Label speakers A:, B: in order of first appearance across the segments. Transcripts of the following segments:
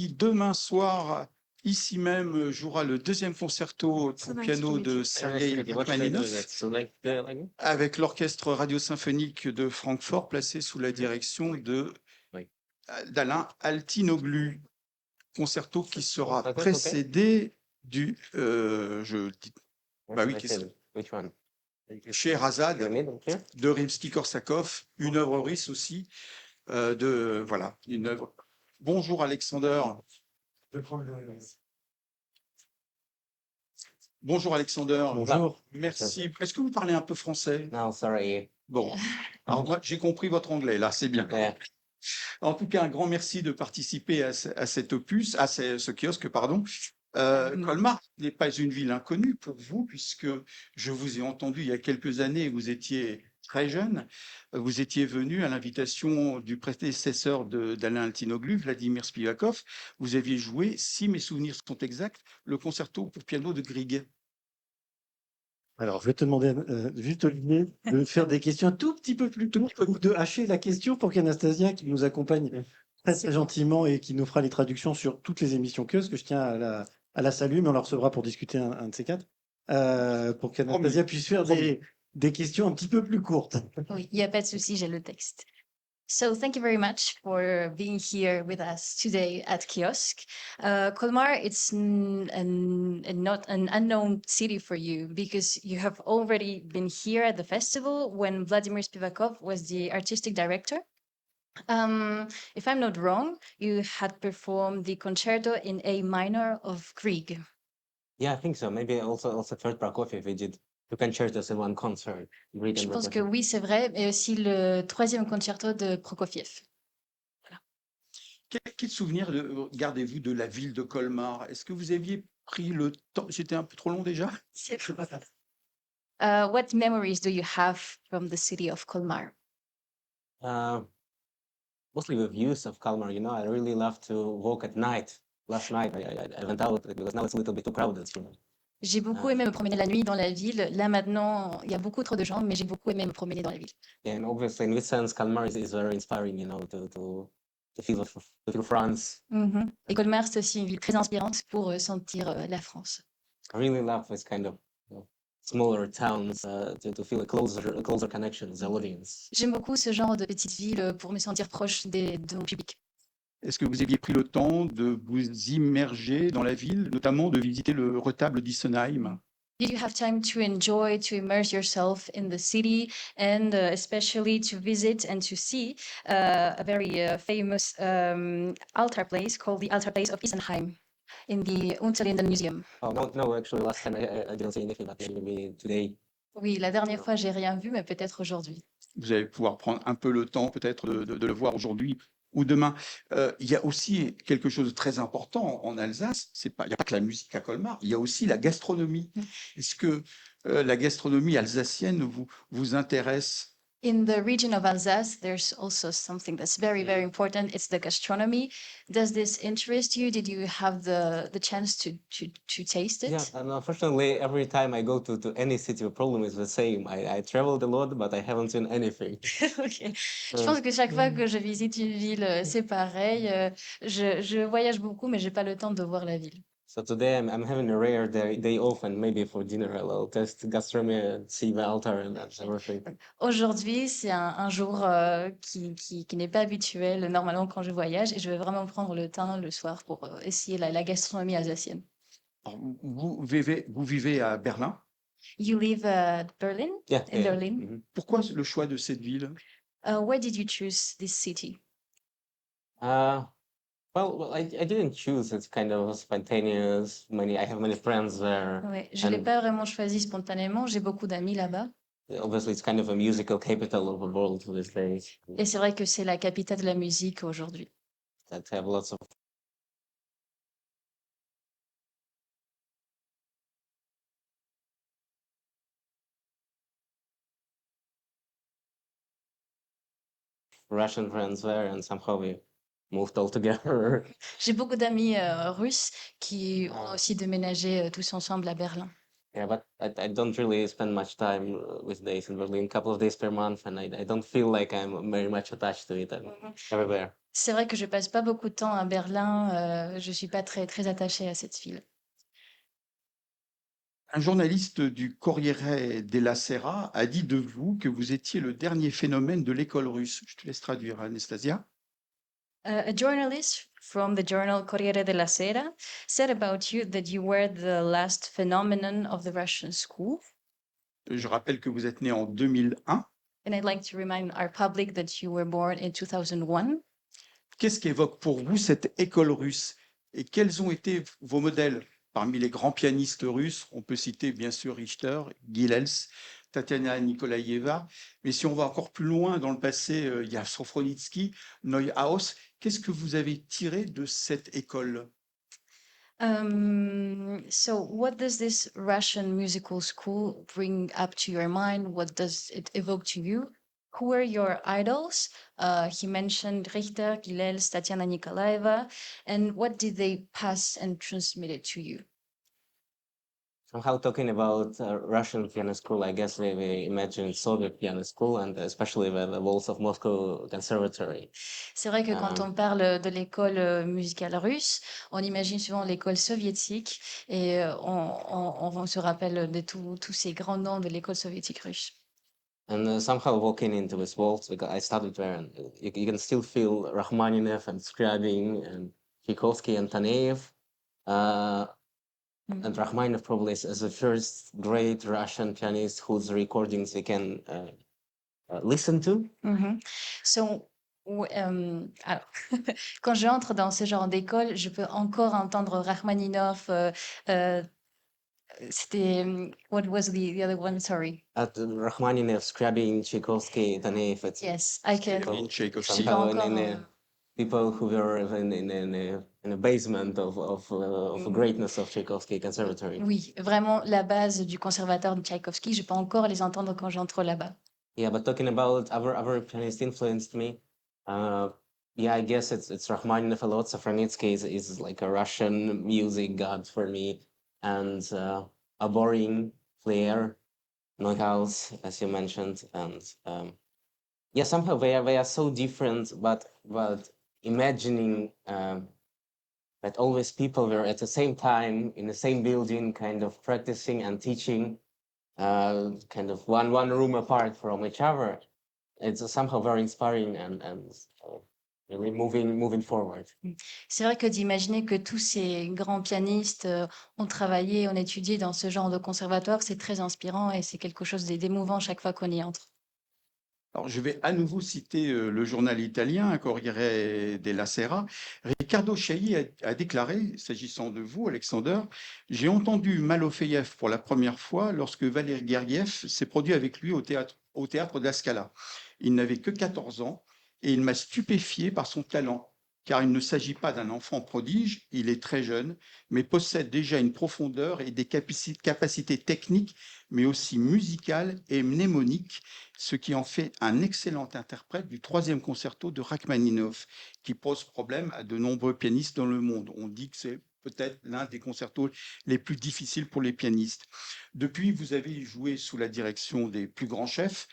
A: demain soir, ici même, jouera le deuxième concerto
B: So
A: pour
B: nice to
A: piano
B: meet
A: de
B: you.
A: Sergueï Rachmaninoff avec l'orchestre radio-symphonique de Francfort, placé sous la direction d'Alain Altinoglu. Concerto qui sera précédé du, bah oui,
C: Which one?
A: Scheherazade
C: Okay.
A: de Rimsky-Korsakov, une œuvre russe aussi, voilà, une œuvre. Bonjour Alexander. Bonjour Alexander.
C: Bonjour.
A: Merci. Est-ce que vous parlez un peu français?
C: No, sorry.
A: Bon. Alors moi, j'ai compris votre anglais, là, c'est bien.
C: Yeah.
A: En tout cas, un grand merci de participer à cet opus, à ce kiosque, pardon. Colmar n'est pas une ville inconnue pour vous, puisque je vous ai entendu il y a quelques années, vous étiez très jeune, vous étiez venu à l'invitation du prédécesseur d'Alain Altinoglu, Vladimir Spivakov. Vous aviez joué, si mes souvenirs sont exacts, le concerto pour piano de Grieg.
D: Alors, je vais te demander, juste Olivier, de faire des questions un tout petit peu plus courtes ou de hacher la question pour qu'Anastasia, qui nous accompagne très gentiment et qui nous fera les traductions sur toutes les émissions que je tiens à la saluer, mais on la recevra pour discuter un de ces quatre, pour qu'Anastasia puisse faire des questions un petit peu plus courtes.
B: Oui, il n'y a pas de souci, j'ai le texte. So thank you very much for being here with us today at Kiosk. Colmar, it's not an unknown city for you because you have already been here at the festival when Vladimir Spivakov was the artistic director. If I'm not wrong, you had performed the concerto in A minor of Grieg.
C: Yeah, I think so. Maybe also first Prokofiev we did two concertos in one concert.
B: Je pense que oui, c'est vrai, mais aussi le troisième concerto de Prokofiev.
A: Quel souvenir gardez-vous de la ville de Colmar? Est-ce que vous aviez pris le temps? C'était un peu trop long déjà?
B: What memories do you have from the city of Colmar?
C: Mostly the views of Kalmar. You know, I really love to walk at night. Last night I went out because now it's a little bit too crowded. You know?
B: J'ai beaucoup aimé me promener la nuit dans la ville. Là maintenant, il y a beaucoup trop de gens, mais j'ai beaucoup aimé me promener dans la ville.
C: Yeah, and obviously in this sense, Kalmar is very inspiring. You know, to feel France.
B: Et Colmar, c'est aussi une ville très inspirante pour sentir la France.
C: I really love this kind of smaller towns to feel a closer connection with the audience.
B: J'aime beaucoup ce genre de petites villes pour me sentir proche de mon public.
A: Est-ce que vous aviez pris le temps de vous immerger dans la ville, notamment de visiter le retable d'Issenheim?
B: Did you have time to enjoy, to immerse yourself in the city, and especially to visit and to see a very famous altar place called the Altar Place of Isenheim in the Unterlinden Museum?
C: Oh, no, actually, last time I didn't see anything, but maybe today.
B: Oui, la dernière fois, j'ai rien vu, mais peut-être aujourd'hui.
A: Vous allez pouvoir prendre un peu le temps, peut-être, de le voir aujourd'hui ou demain. Il y a aussi quelque chose de très important en Alsace. Il n'y a pas que la musique à Colmar, il y a aussi la gastronomie. Est-ce que la gastronomie alsacienne vous intéresse?
B: In the region of Alsace, there's also something that's very, very important. It's the gastronomy. Does this interest you? Did you have the chance to taste it?
C: Yeah, and unfortunately, every time I go to any city, the problem is the same. I traveled a lot, but I haven't seen anything.
B: Ok. Je pense que chaque fois que je visite une ville, c'est pareil. Je voyage beaucoup, mais j'ai pas le temps de voir la ville.
C: So today I'm having a rare day off, and maybe for dinner I'll test gastronomy and see the altar and everything.
B: Aujourd'hui, c'est un jour qui n'est pas habituel normalement quand je voyage et je vais vraiment prendre le temps le soir pour essayer la gastronomie alsacienne.
A: Alors, vous vivez à Berlin.
B: You live at Berlin?
C: Yeah,
B: In Berlin?
C: Mhm.
A: Pourquoi le choix de cette ville?
B: Why did you choose this city?
C: Well, I didn't choose. It's kind of spontaneous. I have many friends there.
B: Ouais, je l'ai pas vraiment choisi spontanément. J'ai beaucoup d'amis là-bas.
C: Obviously, it's kind of a musical capital of the world these days.
B: Et c'est vrai que c'est la capitale de la musique aujourd'hui.
C: That have lots of Russian friends there, and somehow we moved all together.
B: J'ai beaucoup d'amis russes qui ont aussi déménagé tous ensemble à Berlin.
C: Yeah, but I don't really spend much time with days in Berlin, a couple of days per month, and I don't feel like I'm very much attached to it. I'm everywhere.
B: C'est vrai que je passe pas beaucoup de temps à Berlin. Je suis pas très attachée à cette ville.
A: Un journaliste du Corriere della Sera a dit de vous que vous étiez le dernier phénomène de l'école russe. Je te laisse traduire, Anastasia.
B: A journalist from the journal Corriere della Sera said about you that you were the last phenomenon of the Russian school.
A: Je rappelle que vous êtes né en 2001.
B: And I'd like to remind our public that you were born in 2001.
A: Qu'est-ce qu'évoque pour vous cette école russe et quels ont été vos modèles? Parmi les grands pianistes russes, on peut citer bien sûr Richter, Gilels, Tatiana Nikolaïeva, mais si on va encore plus loin dans le passé, il y a Sofronitsky, Neuhaus. Qu'est-ce que vous avez tiré de cette école?
B: So what does this Russian musical school bring up to your mind? What does it evoke to you? Who were your idols? He mentioned Richter, Gilels, Tatiana Nikolaeva, and what did they pass and transmit it to you?
C: Somehow talking about Russian piano school, I guess we imagine Soviet piano school and especially the walls of Moscow Conservatory.
B: C'est vrai que quand on parle de l'école musicale russe, on imagine souvent l'école soviétique et on se rappelle de tous ces grands noms de l'école soviétique russe.
C: And somehow walking into this waltz, because I studied there, and you can still feel Rachmaninoff and Scriabin and Tchaikovsky and Taneyev. And Rachmaninoff probably is the first great Russian pianist whose recordings we can listen to.
B: So, alors, quand j'entre dans ce genre d'école, je peux encore entendre Rachmaninoff. C'était what was the other one? Sorry.
C: At Rachmaninoff, Scriabin, Tchaikovsky, Taneyev.
B: Yes, I can.
A: Tchaïkovsky.
C: Somehow people who were in a basement of greatness of Tchaikovsky Conservatory.
B: Oui, vraiment la base du conservatoire de Tchaïkovsky, je peux encore les entendre quand j'entre là-bas.
C: Yeah, but talking about other pianists influenced me. Yeah, I guess it's Rachmaninoff a lot. Sofronitsky is like a Russian music god for me, and a boring player, Neuhaus, as you mentioned, and yeah, somehow they are so different, but imagining that always people were at the same time in the same building, kind of practicing and teaching, kind of one room apart from each other. It's somehow very inspiring and really moving forward.
B: C'est vrai que d'imaginer que tous ces grands pianistes ont travaillé, ont étudié dans ce genre de conservatoire, c'est très inspirant et c'est quelque chose d'émouvant chaque fois qu'on y entre.
A: Alors, je vais à nouveau citer le journal italien, Corriere della Sera. Riccardo Chailly a déclaré, s'agissant de vous, Alexander, « J'ai entendu Malofeev pour la première fois lorsque Valéry Gergiev s'est produit avec lui au théâtre de la Scala. Il n'avait que 14 ans et il m'a stupéfié par son talent, car il ne s'agit pas d'un enfant prodige, il est très jeune, mais possède déjà une profondeur et des capacités techniques, mais aussi musicales et mnémoniques, ce qui en fait un excellent interprète du 3e concerto de Rachmaninoff, qui pose problème à de nombreux pianistes dans le monde. On dit que c'est peut-être l'un des concertos les plus difficiles pour les pianistes. Depuis, vous avez joué sous la direction des plus grands chefs,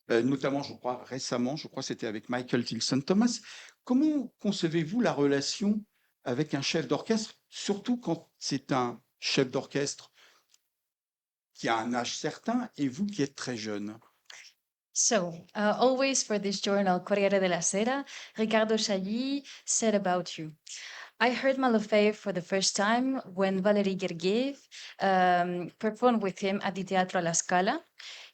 A: notamment, je crois, récemment, c'était avec Michael Tilson Thomas. Comment concevez-vous la relation avec un chef d'orchestre, surtout quand c'est un chef d'orchestre qui a un âge certain et vous qui êtes très jeune?
B: So, always for this journal, Corriere della Sera, Riccardo Chailly said about you. I heard Malofeev for the first time when Valery Gergiev performed with him at the Teatro alla Scala.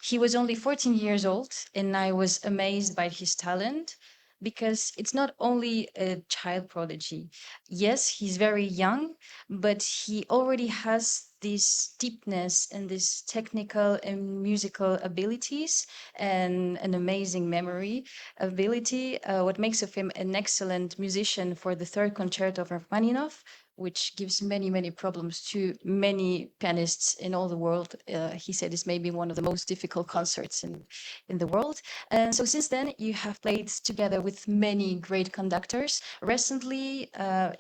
B: He was only 14 years old, and I was amazed by his talent because it's not only a child prodigy. Yes, he's very young, but he already has this deepness and this technical and musical abilities and an amazing memory ability, what makes of him an excellent musician for the third concerto of Rachmaninoff, which gives many problems to many pianists in all the world. He said it's maybe one of the most difficult concerts in the world. And so since then, you have played together with many great conductors. Recently,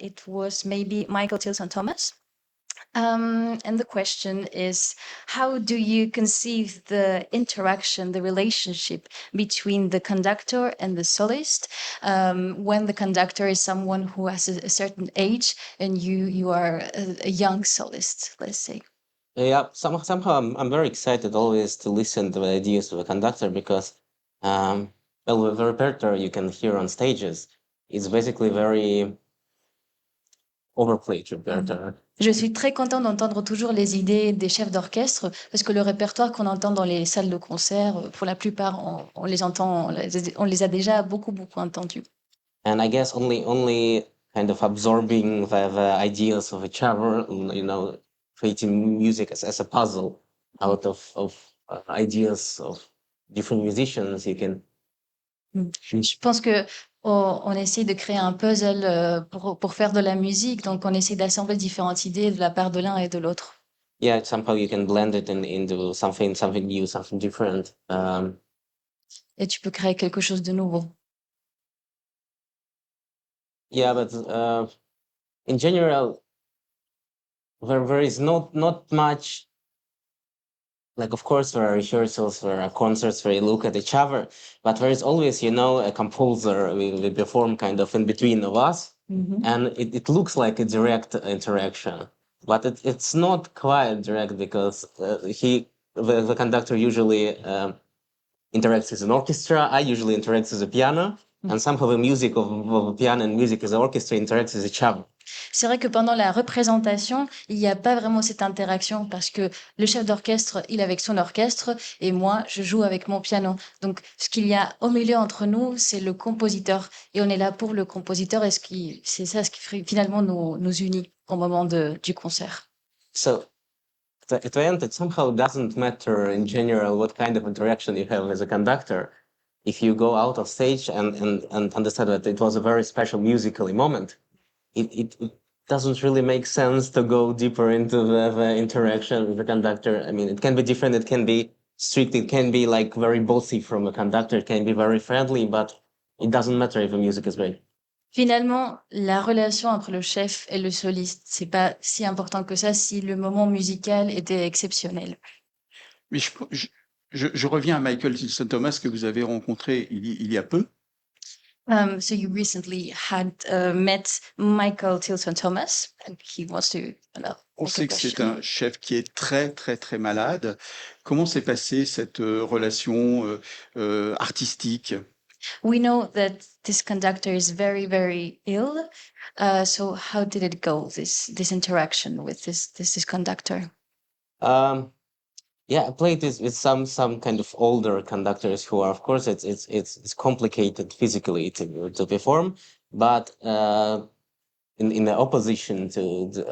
B: it was maybe Michael Tilson Thomas. And the question is, how do you conceive the interaction, the relationship between the conductor and the solist, when the conductor is someone who has a certain age and you are a young solist, let's say?
C: Yeah, somehow I'm very excited always to listen to the ideas of a conductor because, well, the repertoire you can hear on stages is basically very overplayed repertoire.
B: Je suis très content d'entendre toujours les idées des chefs d'orchestre parce que le répertoire qu'on entend dans les salles de concert, pour la plupart, on les entend, on les a déjà beaucoup entendus.
C: And I guess only kind of absorbing the ideas of each other, you know, creating music as a puzzle out of ideas of different musicians, you can.
B: Je pense que on essaie de créer un puzzle pour faire de la musique, donc on essaie d'assembler différentes idées de la part de l'un et de l'autre.
C: Yeah, somehow you can blend it into something new, something different.
B: Et tu peux créer quelque chose de nouveau.
C: Yeah, but in general, there is not much. Like, of course, there are rehearsals, there are concerts where you look at each other, but there is always, you know, a composer. We perform kind of in between of us, and it looks like a direct interaction, but it's not quite direct because the conductor usually interacts with an orchestra. I usually interact with the piano, and somehow the music of the piano and music as the orchestra interacts with each other.
B: C'est vrai que pendant la représentation, il n'y a pas vraiment cette interaction parce que le chef d'orchestre, il est avec son orchestre et moi, je joue avec mon piano. Donc, ce qu'il y a au milieu entre nous, c'est le compositeur et on est là pour le compositeur et c'est ça ce qui finalement nous unit au moment du concert.
C: So, at the end, it somehow doesn't matter in general what kind of interaction you have with a conductor. If you go out of stage and understand that it was a very special musically moment, it doesn't really make sense to go deeper into the interaction with the conductor. I mean, it can be different, it can be strict, it can be like very bossy from the conductor, it can be very friendly, but it doesn't matter if the music is great.
B: Finalement, la relation entre le chef et le soliste, c'est pas si important que ça si le moment musical était exceptionnel.
A: Mais je reviens à Michael Tilson Thomas que vous avez rencontré il y a peu.
B: So you recently had met Michael Tilson Thomas, and he wants to.
A: On sait que c'est un chef qui est très malade. Comment s'est passée cette relation artistique?
B: We know that this conductor is very ill. So how did it go? This interaction with this conductor.
C: Yeah, I played this with some kind of older conductors who are, of course, it's complicated physically to perform, but in the opposition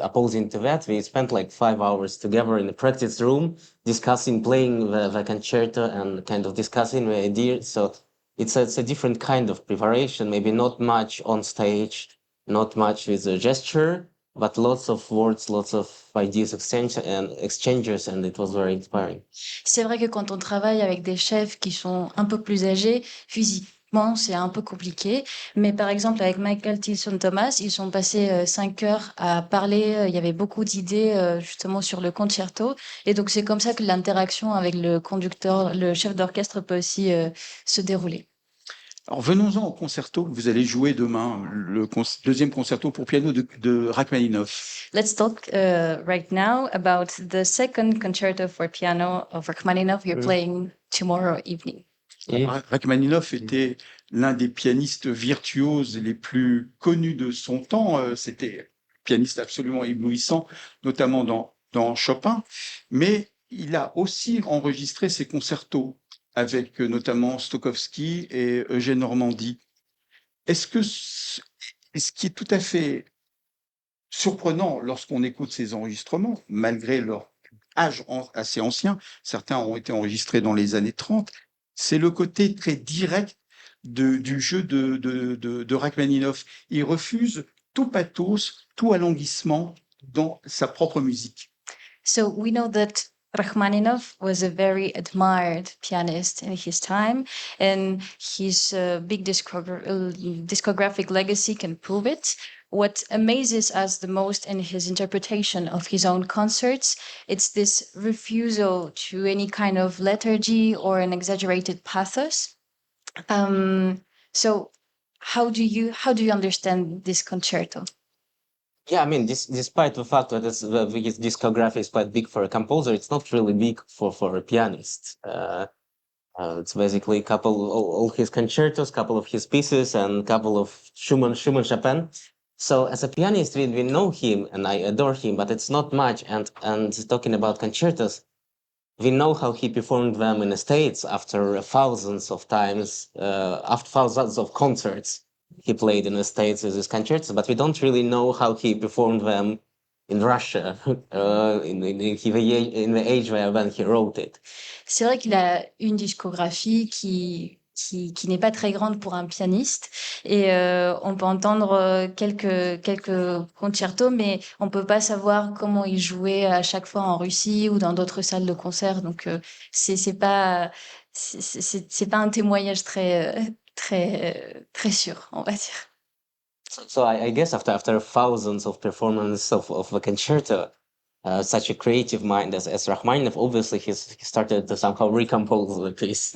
C: opposing to that, we spent like 5 hours together in the practice room discussing playing the concerto and kind of discussing the ideas. So it's a different kind of preparation, maybe not much on stage, not much with a gesture, but lots of words, lots of ideas exchanges, and it was very inspiring.
B: C'est vrai que quand on travaille avec des chefs qui sont un peu plus âgés, physiquement, c'est un peu compliqué. Mais par exemple, avec Michael Tilson Thomas, ils sont passés 5 heures à parler. Il y avait beaucoup d'idées justement sur le concerto. Et donc, c'est comme ça que l'interaction avec le conducteur, le chef d'orchestre peut aussi se dérouler.
A: Alors venons-en au concerto que vous allez jouer demain, le deuxième concerto pour piano de Rachmaninoff.
B: Let's talk right now about the second concerto for piano of Rachmaninoff you're playing tomorrow evening.
A: Rachmaninoff était l'un des pianistes virtuoses les plus connus de son temps. C'était un pianiste absolument éblouissant, notamment dans Chopin, mais il a aussi enregistré ses concertos avec notamment Stokowski et Eugène Normandie. Ce qui est tout à fait surprenant lorsqu'on écoute ces enregistrements, malgré leur âge assez ancien, certains ont été enregistrés dans les années 30, c'est le côté très direct du jeu de Rachmaninoff. Il refuse tout pathos, tout alanguissement dans sa propre musique.
B: So we know that Rachmaninoff was a very admired pianist in his time, and his big discographic legacy can prove it. what amazes us the most in his interpretation of his own concerts, it's this refusal to any kind of lethargy or an exaggerated pathos. So how do you understand this concerto?
C: Yeah, I mean, despite the fact that his discography is quite big for a composer, it's not really big for a pianist. It's basically all his concertos, couple of his pieces, and couple of Schumann, Chopin. So as a pianist, we know him and I adore him, but it's not much. And talking about concertos, we know how he performed them in the States after thousands of times, after thousands of concerts he played in the States with his concerts, but we don't really know how he performed them in Russia in the age when he wrote it.
B: C'est vrai qu'il a une discographie qui n'est pas très grande pour un pianiste et on peut entendre quelques concertos, mais on peut pas savoir comment il jouait à chaque fois en Russie ou dans d'autres salles de concert. Donc c'est pas un témoignage très sûr, on va dire.
C: So I guess after thousands of performances of a concerto, such a creative mind as Rachmaninoff, obviously he started to somehow recompose the piece.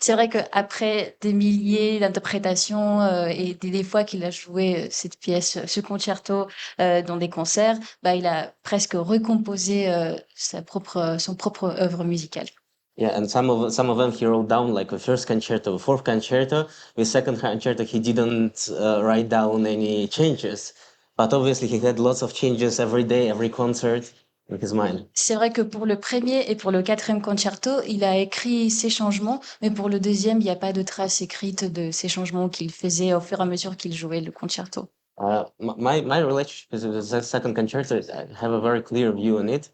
B: C'est vrai qu'après des milliers d'interprétations et des fois qu'il a joué cette pièce, ce concerto dans des concerts, bah, il a presque recomposé son propre œuvre musicale.
C: Yeah, and some of them he wrote down, like the first concerto, the fourth concerto. The second concerto he didn't write down any changes, but obviously he had lots of changes every day, every concert in his mind.
B: C'est vrai que pour le premier et pour le quatrième concerto, il a écrit ses changements, mais pour le deuxième, il n'y a pas de trace écrite de ces changements qu'il faisait au fur et à mesure qu'il jouait le concerto.
C: My relationship with the second concerto is I have a very clear view on it.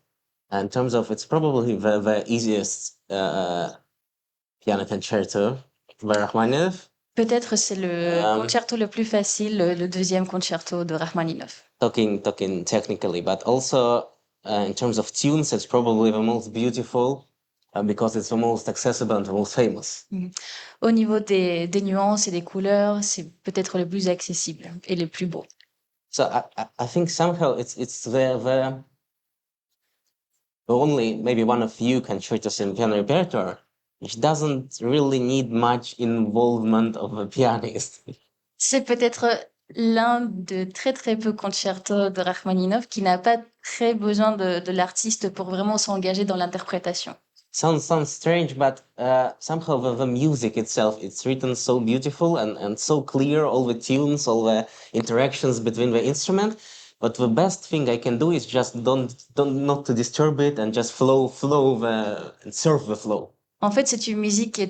C: In terms of, it's probably the easiest piano concerto by Rachmaninoff.
B: Peut-être c'est le concerto le plus facile, le deuxième concerto de Rachmaninoff.
C: Talking technically, but also in terms of tunes, it's probably the most beautiful because it's the most accessible and the most famous.
B: Au niveau des nuances et des couleurs, c'est peut-être le plus accessible et le plus beau.
C: So I think somehow it's the only maybe one of few concertos in piano repertoire which doesn't really need much involvement of a pianist.
B: C'est peut-être l'un de très très peu concertos de Rachmaninoff qui n'a pas très besoin de l'artiste pour vraiment s'engager dans l'interprétation.
C: Sounds strange, but somehow the music itself, it's written so beautiful and so clear, all the tunes, all the interactions between the instrument. But the best thing I can do is just not to disturb it and just flow and surf the flow.
B: En fait, c'est une musique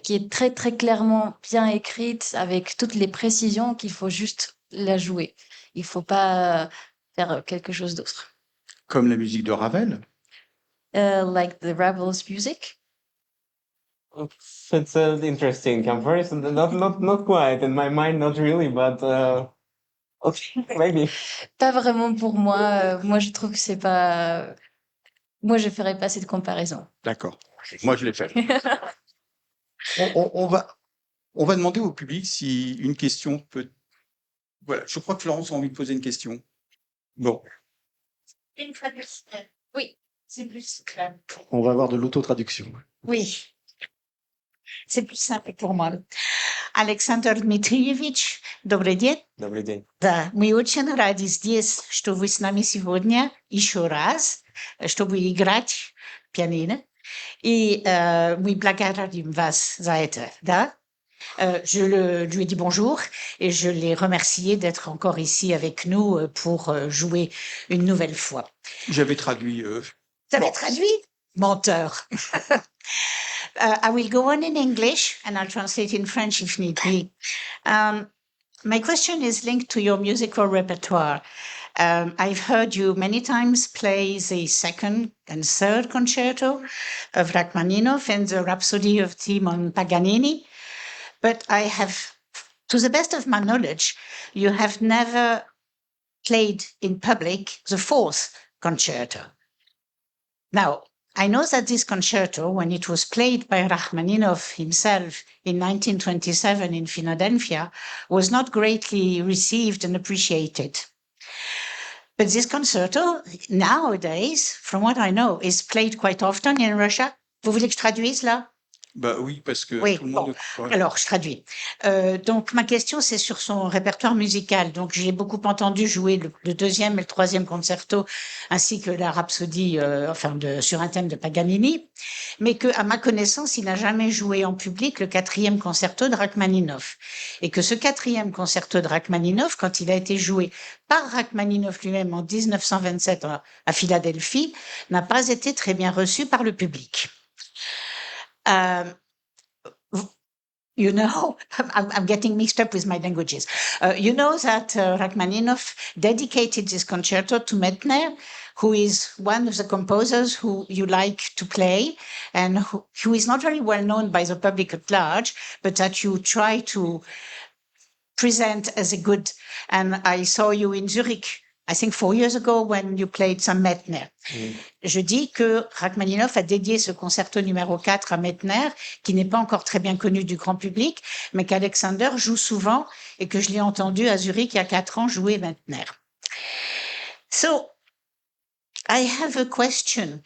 B: qui est très très clairement bien écrite avec toutes les précisions qu'il faut juste la jouer. Il faut pas faire quelque chose d'autre.
A: Comme la musique de Ravel.
B: Like the Ravel's music.
C: It's an interesting comparison. Not quite in my mind, not really, but okay, maybe.
B: Pas vraiment pour moi. Moi, je trouve que c'est pas. Moi, je ferais pas cette comparaison.
A: D'accord. Moi, je l'ai fait. On va demander au public si une question peut. Voilà, je crois que Florence a envie de poser une question. Bon.
E: Une traduction. Oui, c'est plus clair.
D: On va avoir de l'autotraduction.
E: Oui, c'est plus simple pour moi. Александр Дмитриевич, добрый день.
C: Добрый день.
E: Да, мы очень рады здесь, что вы с нами сегодня еще раз, чтобы играть пианино. И мы благодарим вас за это, да? Je lui ai dit bonjour et je l'ai remercié d'être encore ici avec nous pour jouer une nouvelle fois.
A: J'avais traduit.
E: Vous avez traduit? Menteur. I will go on in English and I'll translate in French if need be. My question is linked to your musical repertoire. I've heard you many times play the second and third concerto of Rachmaninoff and the Rhapsody of Timon Paganini. But I have, to the best of my knowledge, you have never played in public the fourth concerto. Now, I know that this concerto, when it was played by Rachmaninoff himself in 1927 in Philadelphia, was not greatly received and appreciated. But this concerto, nowadays, from what I know, is played quite often in Russia. Vous voulez que je traduise là?
A: Bah oui, parce que
E: Oui,
A: tout le monde.
E: bon. Alors, je traduis. Donc, ma question, c'est sur son répertoire musical. Donc, j'ai beaucoup entendu jouer le deuxième et le troisième concerto, ainsi que la rhapsodie, sur un thème de Paganini, mais que, à ma connaissance, il n'a jamais joué en public le quatrième concerto de Rachmaninoff. Et que ce quatrième concerto de Rachmaninoff, quand il a été joué par Rachmaninoff lui-même en 1927 à Philadelphie, n'a pas été très bien reçu par le public. You know, I'm getting mixed up with my languages. You know that Rachmaninoff dedicated this concerto to Mettner, who is one of the composers who you like to play and who is not very well known by the public at large, but that you try to present as a good. And I saw you in Zurich, I think 4 years ago, when you played some Mettner. Je dis que Rachmaninoff a dédié ce concerto numéro 4 à Mettner, qui n'est pas encore très bien connu du grand public, mais qu'Alexander joue souvent et que je l'ai entendu à Zurich il y a 4 ans jouer Mettner. So, I have a question.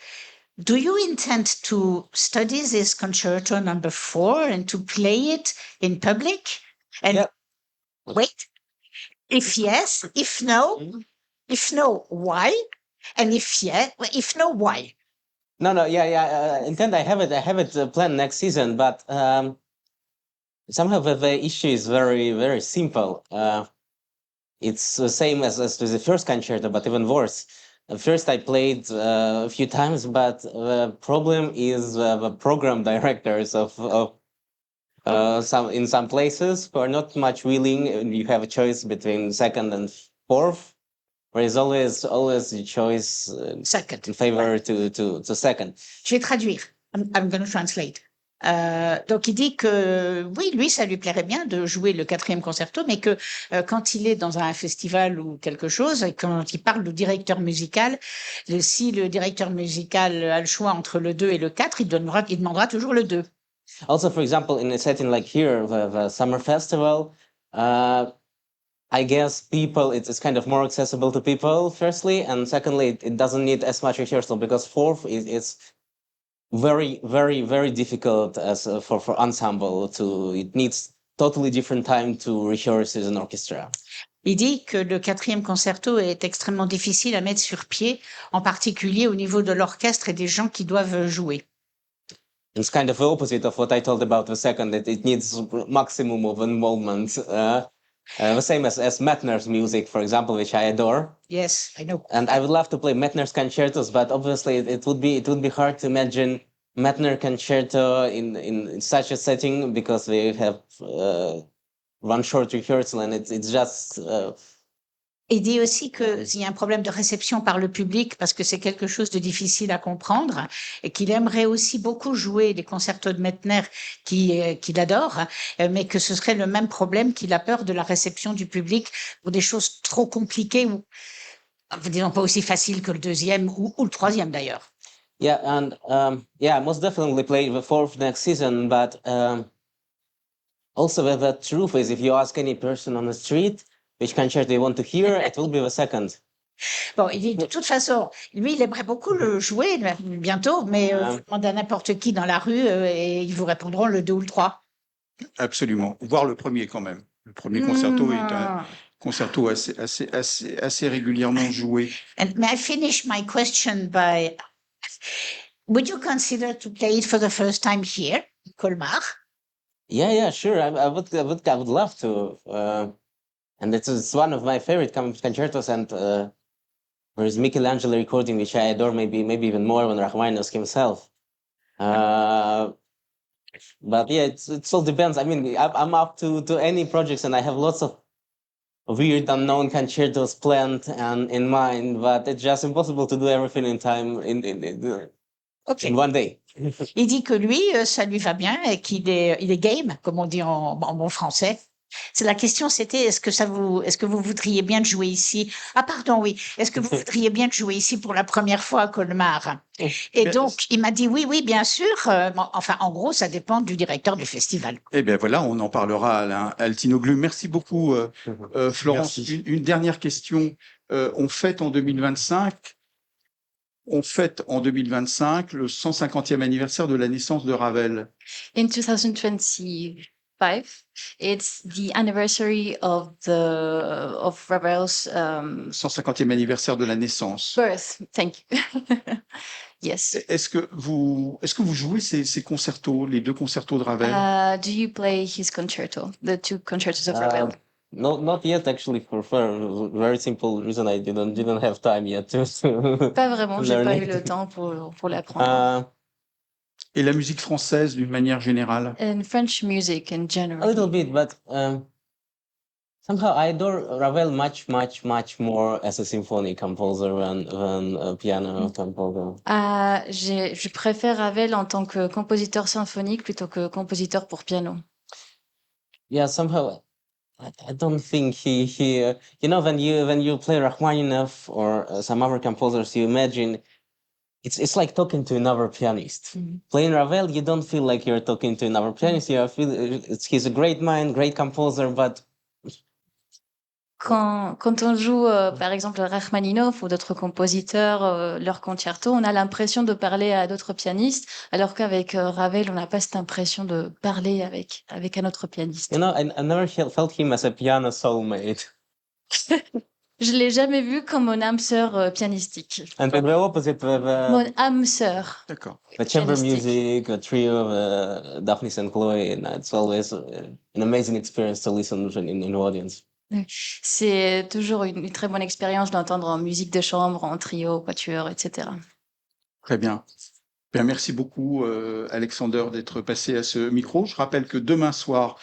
E: Do you intend to study this concerto number 4 and to play it in public? And
C: Yep.
E: wait, if yes, if no, if no, why? And if no, why?
C: No, yeah. Intend. I have it planned next season, but somehow the issue is very, very simple. It's the same as the first concerto, but even worse. First, I played a few times, but the problem is the program directors of some places who are not much willing. You have a choice between second and fourth. There is always the choice
E: Second.
C: in favor to second.
E: Je vais traduire. I'm going to translate. Donc, il dit que oui, lui, ça lui plairait bien de jouer le quatrième concerto, mais que quand il est dans un festival ou quelque chose, et quand il parle du directeur musical, si le directeur musical a le choix entre le 2 et le 4, il demandera toujours le 2.
C: Also, for example, in a setting like here, the summer festival, I guess it's kind of more accessible to people, firstly, and secondly, it doesn't need as much rehearsal because fourth is very, very, very difficult as for ensemble it needs totally different time to rehearse as an orchestra.
E: Il dit que le quatrième concerto est extrêmement difficile à mettre sur pied, en particulier au niveau de l'orchestre et des gens qui doivent jouer.
C: It's kind of the opposite of what I told about the second, that it needs maximum of involvement. The same as Mettner's music, for example, which I adore.
E: Yes, I know.
C: And I would love to play Mettner's concertos, but obviously it would be hard to imagine Mettner concerto in such a setting because they have one short rehearsal and it's just.
E: Il dit aussi qu'il y a un problème de réception par le public parce que c'est quelque chose de difficile à comprendre et qu'il aimerait aussi beaucoup jouer les concertos de Mettner qu'il adore, mais que ce serait le même problème, qu'il a peur de la réception du public pour des choses trop compliquées ou, disons, pas aussi faciles que le deuxième ou le troisième d'ailleurs.
C: Yeah, and most definitely play the fourth next season, but also the truth is, if you ask any person on the street which concert they want to hear, it will be the second.
E: Bon, il dit de toute façon, lui, il aimerait beaucoup le jouer bientôt, mais vous demandez à n'importe qui dans la rue et ils vous répondront le 2 ou le 3.
A: Absolument. Voir le premier quand même. Le premier concerto est un concerto assez régulièrement joué.
E: And may I finish my question by, would you consider to play it for the first time here, in Colmar?
C: Yeah, sure. I would love to. And it's one of my favorite concertos, and there is Michelangelo recording, which I adore, maybe even more than Rachmaninoff himself. But yeah, it all depends. I mean, I'm up to any projects, and I have lots of weird, unknown concertos planned and in mind, but it's just impossible to do everything in time in one day.
E: Il dit que lui, ça lui va bien et il est game, comme on dit en bon français. C'est la question, c'était est-ce que vous voudriez bien jouer ici? Ah pardon, oui. Est-ce que vous voudriez bien jouer ici pour la première fois à Colmar? Et
A: Bien,
E: donc, il m'a dit oui, oui, bien sûr. Enfin, en gros, ça dépend du directeur du festival.
A: Eh bien voilà, on en parlera à Alain Altinoglu. Merci beaucoup, Florence.
D: Merci.
A: Une dernière question. On fête en 2025 le 150e anniversaire de la naissance de Ravel.
B: In 2025, it's the anniversary of Ravel's
A: 150e anniversaire de la naissance.
B: birth. Thank you. Yes.
A: Est-ce que vous jouez ces concertos, les 2 concertos de Ravel?
B: Do you play his concerto, the 2 concertos of Ravel?
C: No, not yet actually, for a very simple reason. I didn't have time yet to
B: Pas vraiment, j'ai
C: learn
B: pas
C: it.
B: eu le temps pour l'apprendre.
A: Et la musique française d'une manière générale?
B: And French music in
C: A
B: general.
C: little bit, but somehow I adore Ravel much more as a symphony composer than a piano composer.
B: Je préfère Ravel en tant que compositeur symphonique plutôt que compositeur pour piano.
C: Yeah, somehow I don't think he you know, when you play Rachmaninoff or some other composers, you imagine it's like talking to another pianist. Playing Ravel, you don't feel like you're talking to another pianist. You feel he's a great mind, great composer, but
B: Quand on joue, par exemple, Rachmaninoff ou d'autres compositeurs, leur concerto, on a l'impression de parler à d'autres pianistes, alors qu'avec Ravel, on n'a pas cette impression de parler avec un autre pianiste.
C: you know, I never felt him as a piano soulmate.
B: Je l'ai jamais vu comme mon âme sœur pianistique.
C: And the opposite with
B: Mon âme sœur
A: D'accord.
C: the chamber
B: pianistique.
C: music, the trio of Daphnis and Chloe, and it's always an amazing experience to listen in the audience.
B: C'est toujours une très bonne expérience d'entendre en musique de chambre, en trio, quatuor, etc.
A: Très bien. Bien, merci beaucoup, Alexander, d'être passé à ce micro. Je rappelle que demain soir,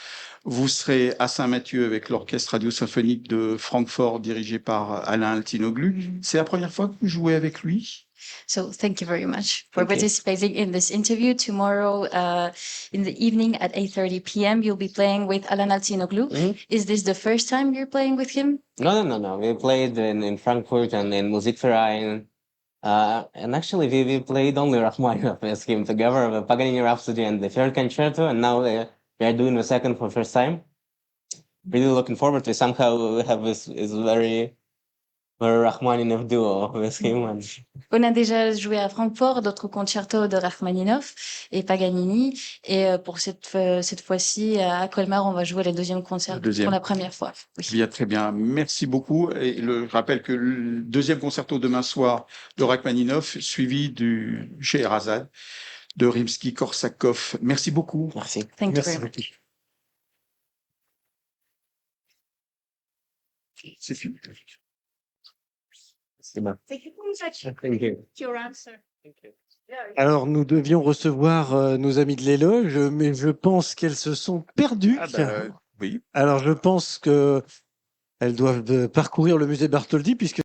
A: vous serez à Saint-Mathieu avec l'Orchestre radio-symphonique de Francfort, dirigé par Alain Altinoglu. C'est la première fois que vous jouez avec lui?
B: So thank you very much for
C: Thank you.
B: participating in this interview. Tomorrow in the evening at 8:30 p.m. you'll be playing with Alain Altinoglu. Is this the first time you're playing with him?
C: No. We played in Frankfurt and in Musikverein. And actually, we played only Rachmaninoff with him together, the Paganini Rhapsody and the third concerto, and now we are doing the second for the first time. Really looking forward to somehow have this very Rachmaninoff duo with him. And
B: On a déjà joué à Francfort d'autres concertos de Rachmaninoff et Paganini. Et pour cette fois-ci, à Colmar, on va jouer le deuxième concert
A: Le deuxième.
B: pour la première fois. Oui.
A: Bien, très bien. Merci beaucoup. Et je rappelle que le deuxième concerto demain soir de Rachmaninoff, suivi du Scheherazade de Rimsky-Korsakov. Merci beaucoup.
C: merci.
B: Thank you
D: Merci
B: very much.
D: beaucoup.
A: C'est fini.
C: C'est bon.
E: Thank you very much.
C: Thank you.
E: Your answer.
D: Alors, nous devions recevoir nos amies de l'éloge, mais je pense qu'elles se sont perdues.
A: Ah bah, oui.
D: Alors, je pense qu'elles doivent parcourir le musée Bartholdi, puisque